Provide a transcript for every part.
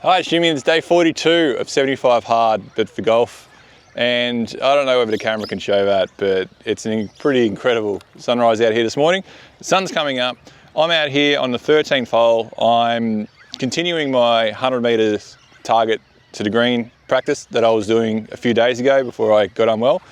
Hi, it's Jimmy. It's day 42 of 75 hard, but for golf. And I don't know whether the camera can show that, but it's a pretty incredible sunrise out here this morning. The sun's coming up. I'm out here on the 13th hole. I'm continuing my 100 metres target to the green practice that I was doing a few days ago before I got unwell.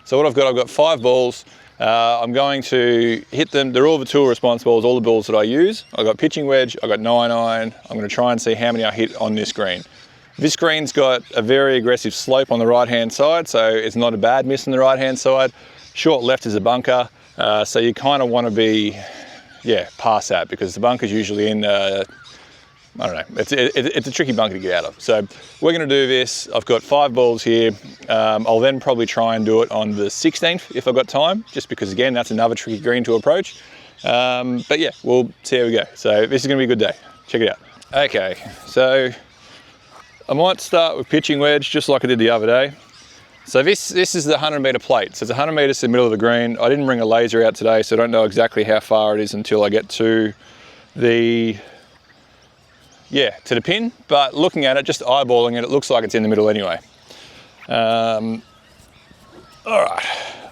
So what I've got 5 balls. I'm going to hit them. They're all the tool response balls, all the balls that I use. I've got pitching wedge, I've got 9-iron. I'm going to try and see how many I hit on this green. This green's got a very aggressive slope on the right-hand side, so it's not a bad miss on the right-hand side. Short left is a bunker, so you kind of want to be, past that, because the bunker's usually in, I don't know, it's a tricky bunker to get out of. So we're going to do this. I've got 5 balls here. I'll then probably try and do it on the 16th if I've got time, just because again, that's another tricky green to approach. But yeah, we'll see how we go. So this is going to be a good day. Check it out. Okay, so I might start with pitching wedge, just like I did the other day. So this is the 100 metre plate. So it's 100 metres in the middle of the green. I didn't bring a laser out today, so I don't know exactly how far it is until I get to the pin, but looking at it, just eyeballing it, it looks like it's in the middle anyway. All right,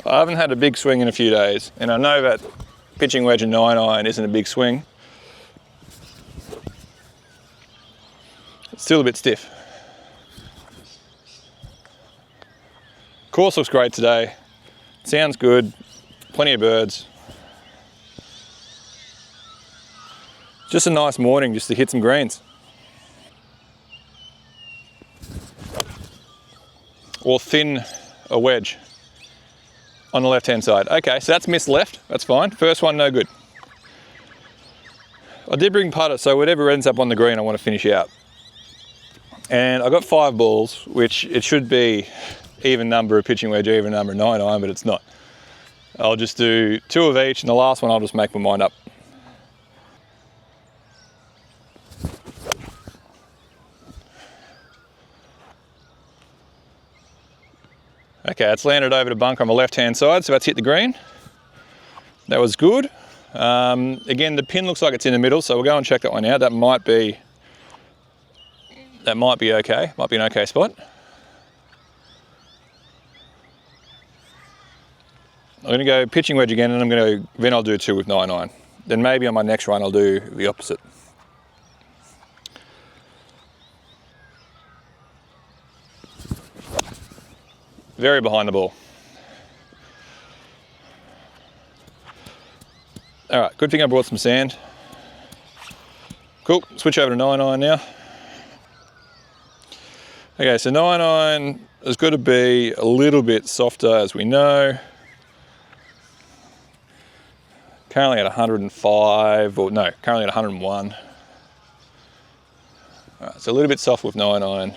I haven't had a big swing in a few days, and I know that pitching wedge and 9-iron isn't a big swing. It's still a bit stiff. Course looks great today. Sounds good, plenty of birds. Just a nice morning just to hit some greens. Or thin a wedge on the left-hand side. Okay, so that's missed left, that's fine. First one, no good. I did bring putter, so whatever ends up on the green, I want to finish out. And I got 5 balls, which it should be even number of pitching wedge, even number of 9-iron, but it's not. I'll just do 2 of each, and the last one I'll just make my mind up. Okay, it's landed over the bunker on the left-hand side, so that's hit the green. That was good. Again, the pin looks like it's in the middle, so we'll go and check that one out. That might be okay. Might be an okay spot. I'm going to go pitching wedge again, and then I'll do 2 with 9-iron. Then maybe on my next run I'll do the opposite. Very behind the ball. All right, good thing I brought some sand. Cool, switch over to 9-iron now. Okay, so 9-iron has got to be a little bit softer, as we know. Currently at 105, or no, currently at 101. All right, so a little bit soft with 9-iron.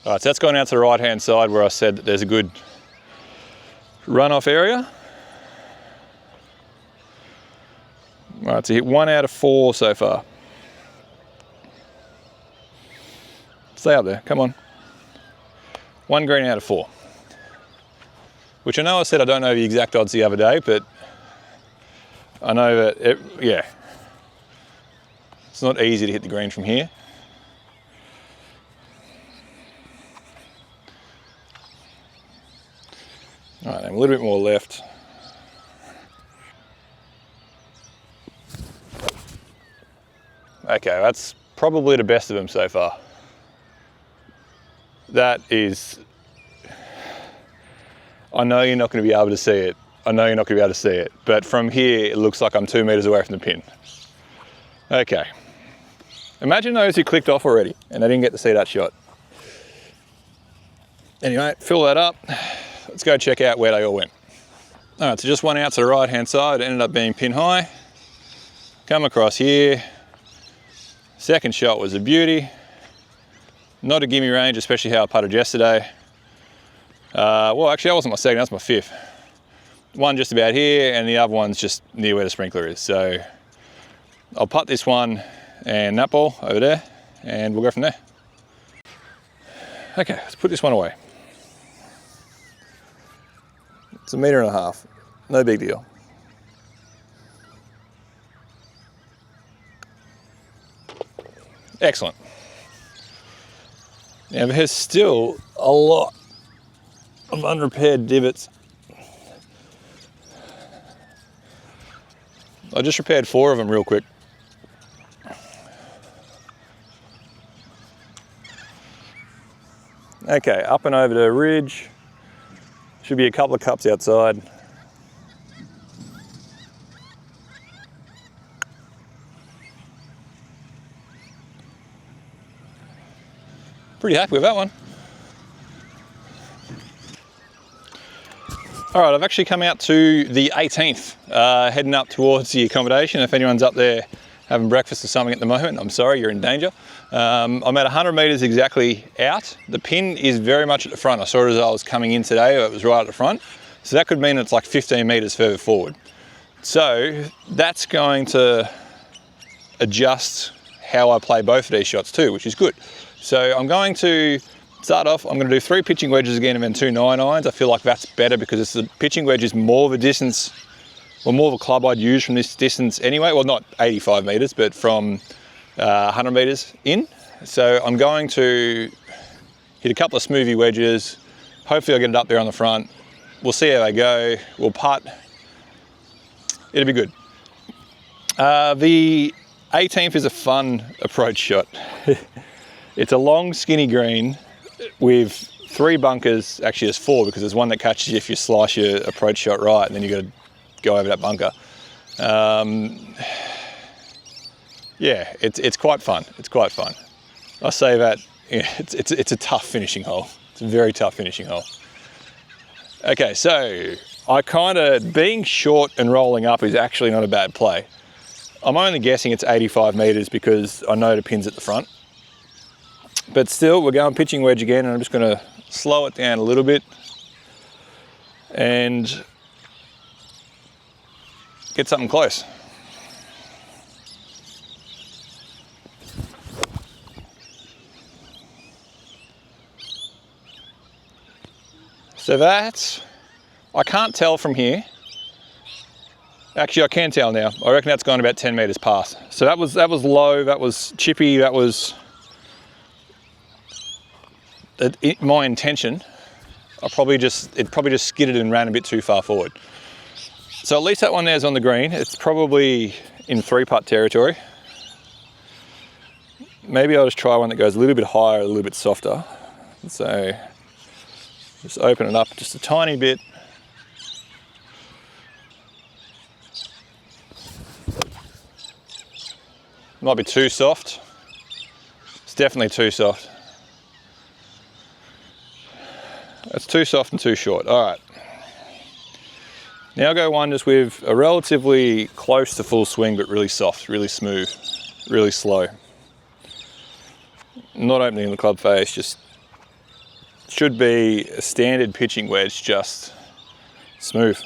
All right, so that's gone out to the right-hand side where I said that there's a good runoff area. All right, so hit 1 out of 4 so far. Stay up there, come on. 1 green out of 4. Which I know I said I don't know the exact odds the other day, but I know that, it's not easy to hit the green from here. All right, a little bit more left. Okay, that's probably the best of them so far. That is, I know you're not going to be able to see it. But from here, it looks like I'm 2 meters away from the pin. Okay. Imagine those who clicked off already and they didn't get to see that shot. Anyway, fill that up. Let's go check out where they all went. All right, so just 1 out to the right-hand side. It ended up being pin high. Come across here. Second shot was a beauty. Not a gimme range, especially how I putted yesterday. Well, actually, that wasn't my second, that's my 5th. One just about here, and the other one's just near where the sprinkler is. So I'll putt this one and that ball over there, and we'll go from there. Okay, let's put this one away. It's 1.5 meters, no big deal. Excellent. Now there's still a lot of unrepaired divots. I just repaired 4 of them real quick. Okay, up and over to ridge. Should be a couple of cups outside. Pretty happy with that one. All right, I've actually come out to the 18th, heading up towards the accommodation. If anyone's up there having breakfast or something at the moment, I'm sorry, you're in danger. I'm at 100 meters exactly out. The pin is very much at the front. I saw it as I was coming in today, it was right at the front. So that could mean it's like 15 meters further forward. So that's going to adjust how I play both of these shots too, which is good. So I'm going to start off, I'm going to do 3 pitching wedges again and then 2 9-irons. I feel like that's better because the pitching wedge is more of a distance, or more of a club I'd use from this distance anyway. Well, not 85 meters, but from 100 meters in. So I'm going to hit a couple of smoothie wedges. Hopefully I'll get it up there on the front. We'll see how they go. We'll putt. It'll be good. The 18th is a fun approach shot. It's a long, skinny green with 3 bunkers. Actually, there's 4 because there's one that catches you if you slice your approach shot right, and then you got to go over that bunker. Yeah, it's quite fun. It's quite fun. I say that, yeah, it's a tough finishing hole. It's a very tough finishing hole. Okay, so being short and rolling up is actually not a bad play. I'm only guessing it's 85 meters because I know the pin's at the front. But still, we're going pitching wedge again, and I'm just going to slow it down a little bit and get something close. So that's, I can't tell from here. Actually, I can tell now. I reckon that's gone about 10 meters past. So that was low, that was chippy, that was my intention. It probably just skidded and ran a bit too far forward. So at least that one there's on the green. It's probably in 3-putt territory. Maybe I'll just try one that goes a little bit higher, a little bit softer. So just open it up just a tiny bit. Might be too soft. It's definitely too soft. That's too soft and too short. All right. Now I'll go one just with a relatively close to full swing, but really soft, really smooth, really slow. Not opening the club face, just should be a standard pitching wedge, just smooth.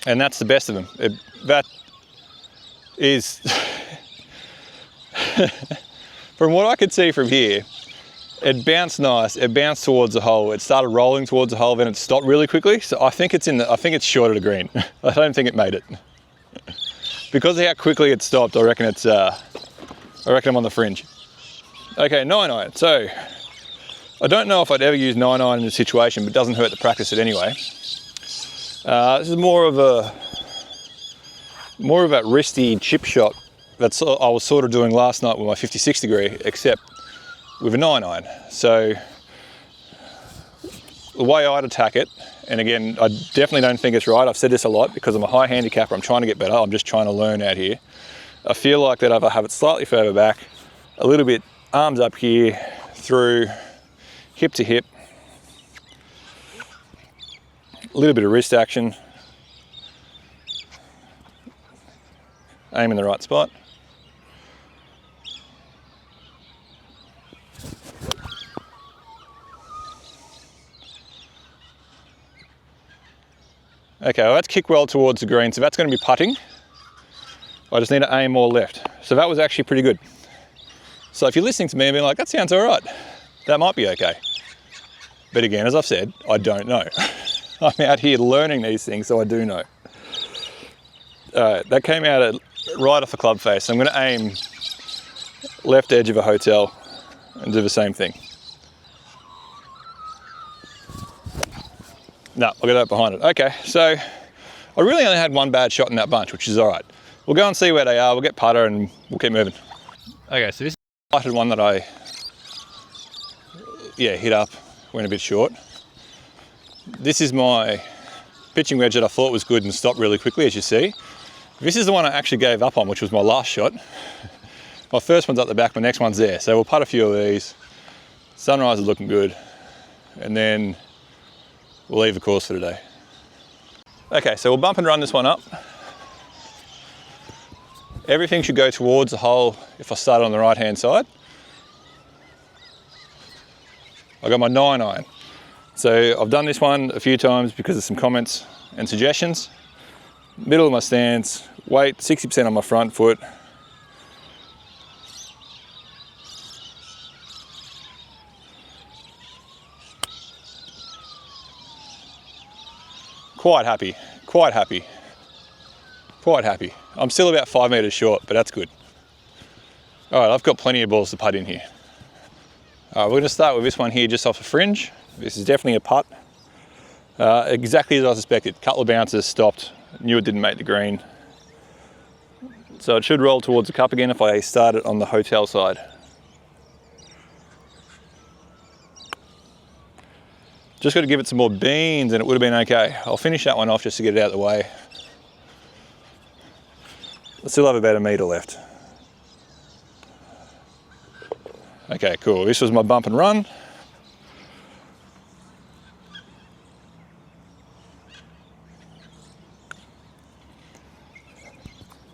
And that's the best of them. That is, from what I could see from here, it bounced nice. It bounced towards the hole. It started rolling towards the hole, then it stopped really quickly. So I think it's short of the green. I don't think it made it. Because of how quickly it stopped, I reckon I'm on the fringe. Okay, 9-iron. So I don't know if I'd ever use 9-iron in this situation, but it doesn't hurt to practice it anyway. This is more of a wristy chip shot that I was sort of doing last night with my 56 degree, except with a 9-iron. So the way I'd attack it, and again, I definitely don't think it's right. I've said this a lot because I'm a high handicapper. I'm trying to get better. I'm just trying to learn out here. I feel like that if I have it slightly further back, a little bit arms up here, through hip to hip, a little bit of wrist action, aim in the right spot. Okay, well that's kicked well towards the green, so that's going to be putting. I just need to aim more left. So that was actually pretty good. So if you're listening to me and being like, that sounds all right, that might be okay. But again, as I've said, I don't know. I'm out here learning these things, so I do know. That came out right off the club face. I'm going to aim left edge of a hotel and do the same thing. No, I'll get that behind it. Okay, so I really only had one bad shot in that bunch, which is all right. We'll go and see where they are. We'll get putter and we'll keep moving. Okay, so this is the lighted one that I hit up, went a bit short. This is my pitching wedge that I thought was good and stopped really quickly, as you see. This is the one I actually gave up on, which was my last shot. My first one's up the back, my next one's there. So we'll putt a few of these. Sunrise is looking good. And then we'll leave the course for today. Okay, so we'll bump and run this one up. Everything should go towards the hole if I start on the right-hand side. I got my 9 iron. So I've done this one a few times because of some comments and suggestions. Middle of my stance, weight 60% on my front foot. Quite happy, quite happy, quite happy. I'm still about 5 meters short, but that's good. All right, I've got plenty of balls to putt in here. All right, we're gonna start with this one here just off the fringe. This is definitely a putt. Exactly as I suspected. Couple of bounces, stopped, knew it didn't make the green. So it should roll towards the cup again if I start it on the hotel side. Just got to give it some more beans and it would have been okay. I'll finish that one off just to get it out of the way. I still have about a metre left. Okay, cool. This was my bump and run.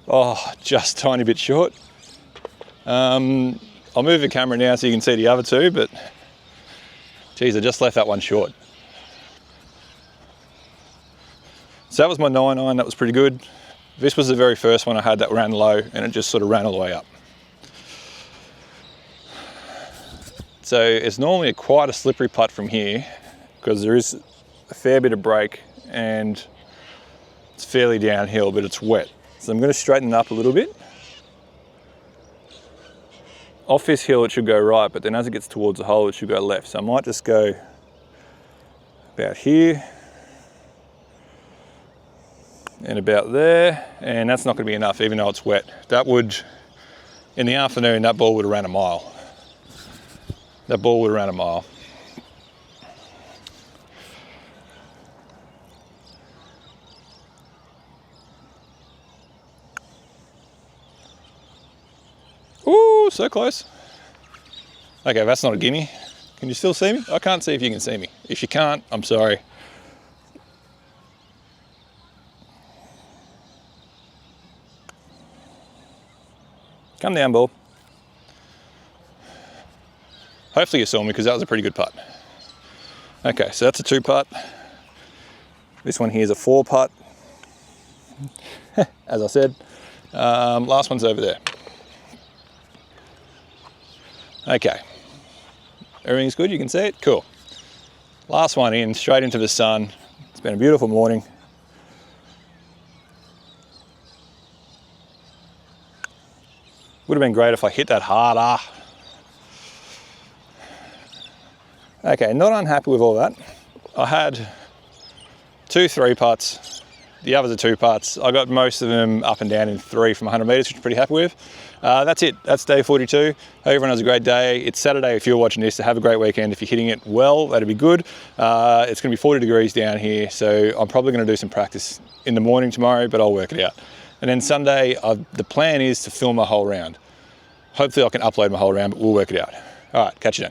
Oh, just a tiny bit short. I'll move the camera now so you can see the other two, but geez, I just left that one short. So that was my 9 iron, that was pretty good. This was the very first one I had that ran low and it just sort of ran all the way up. So it's normally quite a slippery putt from here because there is a fair bit of break and it's fairly downhill, but it's wet. So I'm going to straighten it up a little bit. Off this hill it should go right, but then as it gets towards the hole it should go left. So I might just go about here and about there, and that's not going to be enough even though it's wet. That would, in the afternoon, that ball would have ran a mile. That ball would have ran a mile. Ooh, so close. Okay, that's not a gimme. Can you still see me? I can't see if you can see me. If you can't, I'm sorry. Come down, ball. Hopefully you saw me because that was a pretty good putt. Okay, so that's a 2 putt. This one here is a 4 putt. As I said, last one's over there. Okay, everything's good, you can see it, cool. Last one in, straight into the sun. It's been a beautiful morning. Would have been great if I hit that harder. Okay, not unhappy with all that. I had 2 3 putts. The others are 2 putts. I got most of them up and down in 3 from 100 metres, which I'm pretty happy with. That's it, that's day 42. Hope everyone has a great day. It's Saturday if you're watching this, so have a great weekend. If you're hitting it well, that'd be good. It's gonna be 40 degrees down here, so I'm probably gonna do some practice in the morning tomorrow, but I'll work it out. And then Sunday, the plan is to film a whole round. Hopefully I can upload my whole round, but we'll work it out. All right, catch you then.